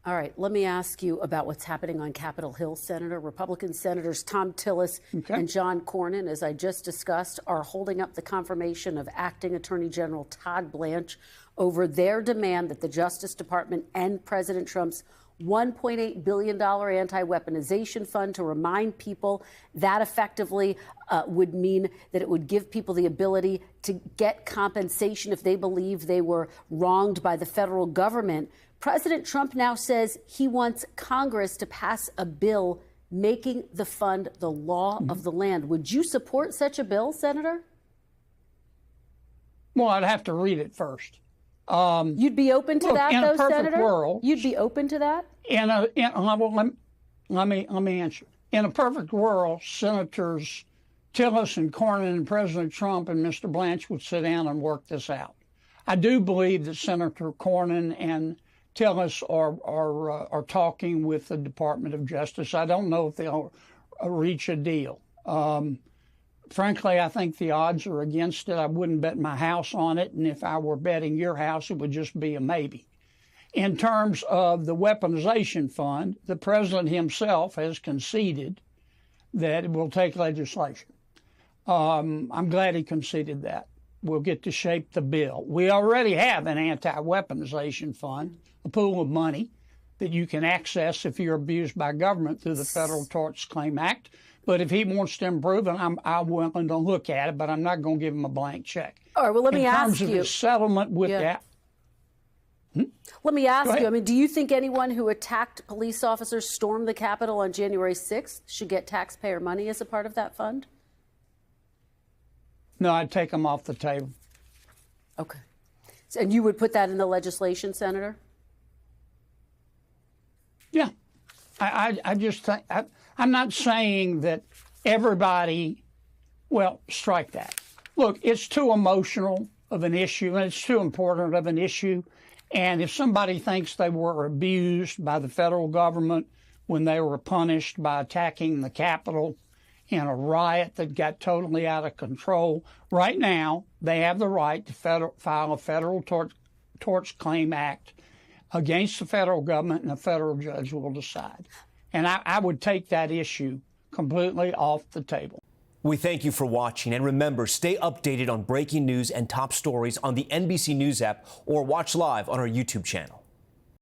All right, let me ask you about what's happening on Capitol Hill, Senator. Republican Senators Tom Tillis and John Cornyn, as I just discussed, are holding up the confirmation of Acting Attorney General Todd Blanche over their demand that the Justice Department end President Trump's $1.8 billion anti-weaponization fund, to remind people that effectively would mean that it would give people the ability to get compensation if they believe they were wronged by the federal government. President Trump now says he wants Congress to pass a bill making the fund the law of the land. Would you support such a bill, Senator? Well, I'd have to read it first. You'd be open to that, though, Senator? World, You'd be open to that? Let me answer. In a perfect world, Senators Tillis and Cornyn and President Trump and Mr. Blanche would sit down and work this out. I do believe that Senator Cornyn and Tillis are talking with the Department of Justice. I don't know if they'll reach a deal. Frankly, I think the odds are against it. I wouldn't bet my house on it, and if I were betting your house, it would just be a maybe. In terms of the weaponization fund, the president himself has conceded that it will take legislation. I'm glad he conceded that. We'll get to shape the bill. We already have an anti-weaponization fund, a pool of money that you can access if you're abused by government through the Federal Tort Claims Act. But if he wants to improve it, I'm willing to look at it, but I'm not going to give him a blank check. All right, well, let me ask you. In terms of his settlement with that. Let me ask you, I mean, do you think anyone who attacked police officers, stormed the Capitol on January 6th should get taxpayer money as a part of that fund? No, I'd take them off the table. Okay. And you would put that in the legislation, Senator? Yeah. I just think, I'm not saying that everybody, well, strike that. Look, it's too emotional of an issue, and it's too important of an issue. And if somebody thinks they were abused by the federal government when they were punished by attacking the Capitol in a riot that got totally out of control, right now they have the right to file a Federal Tort Claims Act against the federal government, and a federal judge will decide. And I would take that issue completely off the table. We thank you for watching, and remember, stay updated on breaking news and top stories on the NBC News app, or watch live on our YouTube channel.